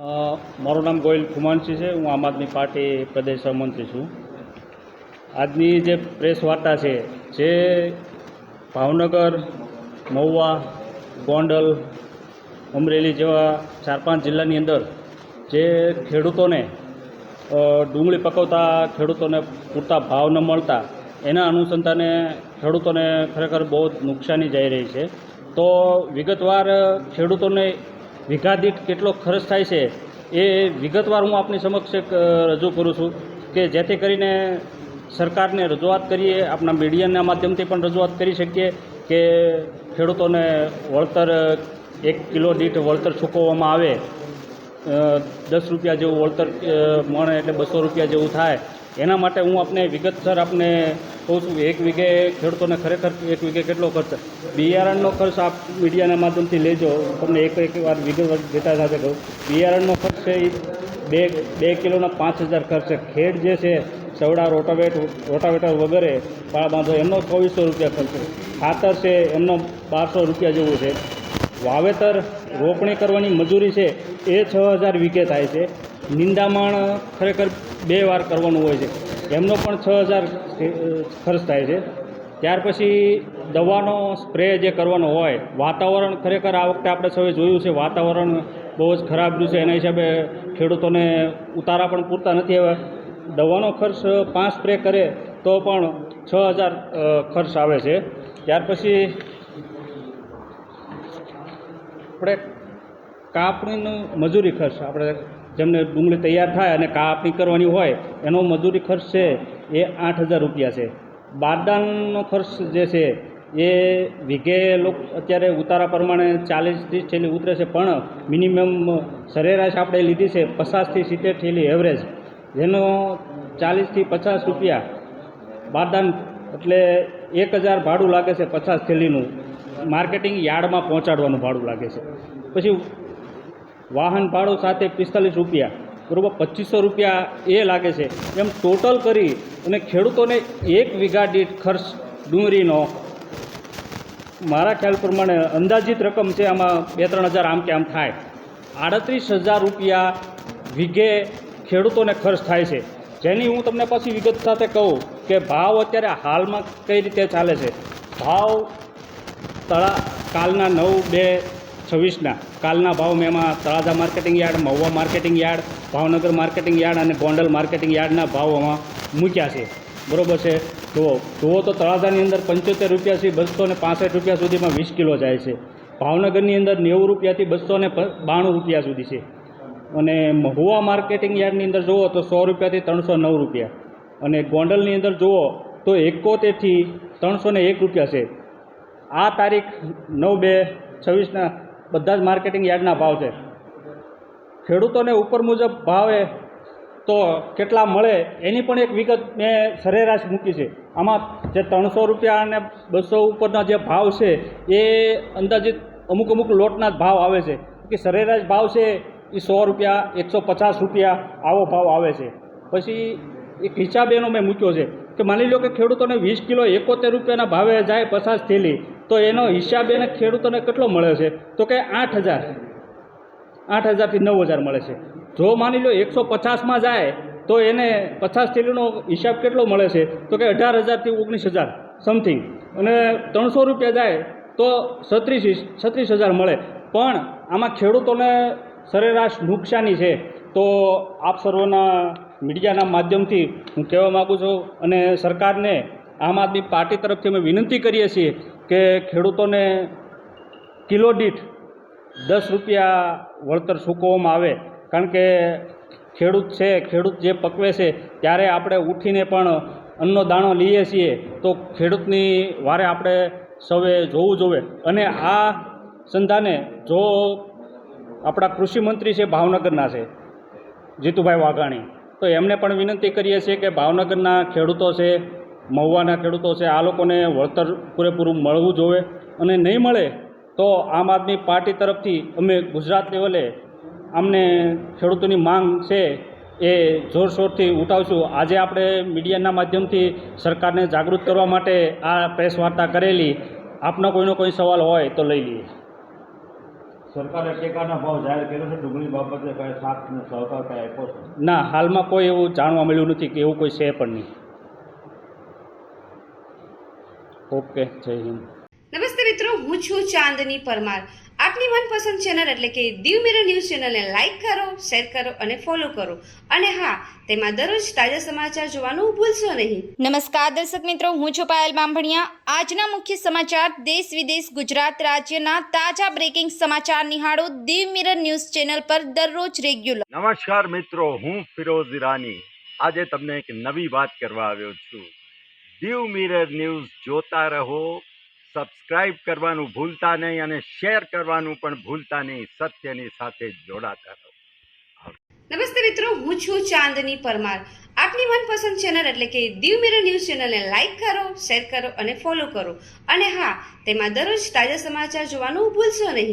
મારું નામ ગોયલ ખુમાનસિંહ છે। હું આમ આદમી પાર્ટી પ્રદેશ સહમંત્રી છું। આજની જે પ્રેસ વાર્તા છે જે ભાવનગર, મહુવા, ગોંડલ, અમરેલી જેવા 4-5 જિલ્લાની અંદર જે ખેડૂતોને ડુંગળી પકવતા ખેડૂતોને પૂરતા ભાવ ન મળતા એના અનુસંધાને ખેડૂતોને ખરેખર બહુ જ નુકસાની જઈ રહી છે। તો વિગતવાર ખેડૂતોને વીઘા દીઠ કેટલો ખર્ચ થાય છે એ વિગતવાર હું આપની સમક્ષ રજૂ કરું છું કે જેથી કરીને સરકારને રજૂઆત કરીએ, આપણા મીડિયાના માધ્યમથી પણ રજૂઆત કરી શકીએ કે ખેડૂતોને વળતર 1 કિલો દીઠ વળતર ચૂકવવામાં આવે। 10 રૂપિયા જેવું વળતર મળે એટલે 200 રૂપિયા જેવું થાય। એના માટે હું આપને વિગતસર આપને કહું છું કે 1 વીઘે ખેડૂતોને ખરેખર 1 વીઘે કેટલો ખર્ચ, બિયારણનો ખર્ચ આપ મીડિયાના માધ્યમથી લેજો। તમને એક વાર વિગતવાર ડેટા સાથે કહું, બિયારણનો ખર્ચ છે એ 2 કિલોના 5000 ખર્ચ છે। ખેડ જે છે સવડા, રોટાવેટર વગેરે પાળા બાંધો એમનો 2400 રૂપિયા ખર્ચ છે। ખાતર છે એમનો 1200 રૂપિયા જેવું છે। વાવેતર રોપણી કરવાની મજૂરી છે એ 6000 વીઘે થાય છે। નિંદામણ ખરેખર 2 વાર કરવાનું હોય છે, એમનો પણ 6000 ખર્ચ થાય છે। ત્યાર પછી દવાનો સ્પ્રે જે કરવાનો હોય, વાતાવરણ ખરેખર આ વખતે આપણે સૌએ જોયું છે વાતાવરણ બહુ જ ખરાબ રહ્યું છે। એના હિસાબે ખેડૂતોને ઉતારા પણ પૂરતા નથી આવ્યા। દવાનો ખર્ચ 5 સ્પ્રે કરે તો પણ 6000 ખર્ચ આવે છે। ત્યાર પછી આપણે કાપણીનું મજૂરી ખર્ચ, આપણે જેમને ડુંગળી તૈયાર થાય અને કાપણી કરવાની હોય એનો મજૂરી ખર્ચ છે એ 8000 રૂપિયા છે। બારદાનનો ખર્ચ જે છે એ વીઘે અત્યારે ઉતારા પ્રમાણે 40-30 થેલી ઉતરે છે, પણ મિનિમમ સરેરાશ આપણે લીધી છે 50થી 70 થેલી એવરેજ, જેનો 40થી 50 રૂપિયા બારદાન એટલે 1000 ભાડું લાગે છે 50 થેલીનું। માર્કેટિંગ યાર્ડમાં પહોંચાડવાનું ભાડું લાગે છે। પછી વાહન ભાડું સાથે 45 રૂપિયા, બરાબર 2500 રૂપિયા એ લાગે છે। એમ ટોટલ કરી અને ખેડૂતોને 1 વીઘા દીઠ ખર્ચ ડુંગળીનો મારા ખ્યાલ પ્રમાણે અંદાજિત રકમ છે, આમાં 2-3 હજાર આમ કે આમ થાય, 38000 રૂપિયા વીઘે ખેડૂતોને ખર્ચ થાય છે। જેની હું તમને પછી વિગત સાથે કહું કે ભાવ અત્યારે હાલમાં કઈ રીતે ચાલે છે। ભાવ કાલના 9/2/26ના કાલના ભાવ મેં એમાં Talaja marketing yard, Mahuva marketing yard, Bhavnagar marketing yard અને ગોંડલ માર્કેટિંગ યાર્ડના ભાવોમાં મૂક્યા છે, બરાબર છે। જુઓ તો તળાજાની અંદર 75 રૂપિયાથી 265 રૂપિયા સુધીમાં 20 કિલો જાય છે। ભાવનગરની અંદર 90 રૂપિયાથી 292 રૂપિયા સુધી છે, અને મહુવા માર્કેટિંગ યાર્ડની અંદર જુઓ તો 100 રૂપિયાથી 309 રૂપિયા, અને ગોંડલની અંદર જુઓ તો 71થી 301 રૂપિયા છે। આ તારીખ 9/2/26ના બધા જ માર્કેટિંગ યાર્ડના ભાવ છે। ખેડૂતોને ઉપર મુજબ ભાવે તો કેટલા મળે એની પણ એક વિગત મેં સરેરાશ મૂકી છે। આમાં જે 300 રૂપિયા અને 200 ઉપરના જે ભાવ છે એ અંદાજિત અમુક લોટના જ ભાવ આવે છે, કે સરેરાશ ભાવ છે એ 100 રૂપિયા, 150 રૂપિયા આવો ભાવ આવે છે। પછી એક હિસાબ એનો મેં મૂક્યો છે કે માની લો કે ખેડૂતોને 20 કિલો 71 રૂપિયાના ભાવે જાય 50 થેલી, તો એનો હિસાબ એને ખેડૂતોને કેટલો મળે છે તો કે 8000થી 9000 મળે છે। જો માની લો 150માં જાય તો એને 50 થેલીનો હિસાબ કેટલો મળે છે તો કે 18000થી 19000 સમથિંગ, અને 300 રૂપિયા જાય તો 36000 મળે। પણ આમાં ખેડૂતોને સરેરાશ નુકસાની છે। તો આપ સર્વના મીડિયાના માધ્યમથી હું કહેવા માગું છું, અને સરકારને આમ આદમી પાર્ટી તરફથી અમે વિનંતી કરીએ છીએ કે ખેડૂતોને કિલો દીઠ 10 રૂપિયા વળતર ચૂકવવામાં આવે। કારણ કે ખેડૂત જે પકવે છે ત્યારે આપણે ઉઠીને પણ અન્નનો દાણો લઈએ છીએ, તો ખેડૂતની વારે આપણે સૌએ જોવું જોઈએ। અને આ સંધાને જો આપણા કૃષિમંત્રી છે ભાવનગરના છે જીતુભાઈ વાઘાણી, તો એમને પણ વિનંતી કરીએ છીએ કે ભાવનગરના ખેડૂતો છે, મહુવાના ખેડૂતો છે, આ લોકોને વળતર પૂરેપૂરું મળવું જોઈએ, અને નહીં મળે તો આમ આદમી પાર્ટી તરફથી અમે ગુજરાત લેવલે અમને ખેડૂતોની માંગ છે એ જોરશોરથી ઉઠાવશું। આજે આપણે મીડિયાના માધ્યમથી સરકારને જાગૃત કરવા માટે આ પ્રેસ વાર્તા કરેલી। આપનો કોઈ સવાલ હોય તો લઈ લઈએ। સરકારે ટેકાના ભાવ જાહેર કર્યો છે ડુંગળી બાબતે કઈ સાથ અને સહકાર કઈ આપ્યો છે? ના, હાલમાં કોઈ એવું જાણવા મળ્યું નથી કે એવું કોઈ છે પણ નહીં. ઓકે, જય હિન્દ. નમસ્તે મિત્રો, હું છું ચાંદની પરમાર. આપની મનપસંદ ચેનલ એટલે કે દીવ મિરર ન્યૂઝ ચેનલને લાઈક કરો, શેર કરો અને ફોલો કરો. અને હા, તેમાં દરરોજ તાજા સમાચાર જોવાનું ભૂલશો નહીં. નમસ્કાર દર્શક મિત્રો, હું છું પાયલ બામભણિયા. આજના મુખ્ય સમાચાર દેશ વિદેશ ગુજરાત રાજ્યના તાજા બ્રેકિંગ સમાચાર નિહાળો દીવ મિરર ન્યૂઝ ચેનલ પર દરરોજ રેગ્યુલર. નમસ્કાર મિત્રો, હું ફિરોઝ ઈરાની. આજે તમને એક નવી વાત કરવા આવ્યો છું. દીવ મિરર ન્યૂઝ જોતા રહો, સબસ્ક્રાઇબ કરવાનું ભૂલતા નહીં અને શેર કરવાનું પણ ભૂલતા નહીં. સત્યની સાથે જોડાતા રહો. નમસ્તે મિત્રો, હું છું ચાંદની પરમાર. આપની મનપસંદ ચેનલ એટલે કે દીવ મિરર ન્યૂઝ ચેનલને લાઈક કરો, શેર કરો અને ફોલો કરો. અને હા, તેમાં દરરોજ તાજા સમાચાર જોવાનું ભૂલશો નહીં.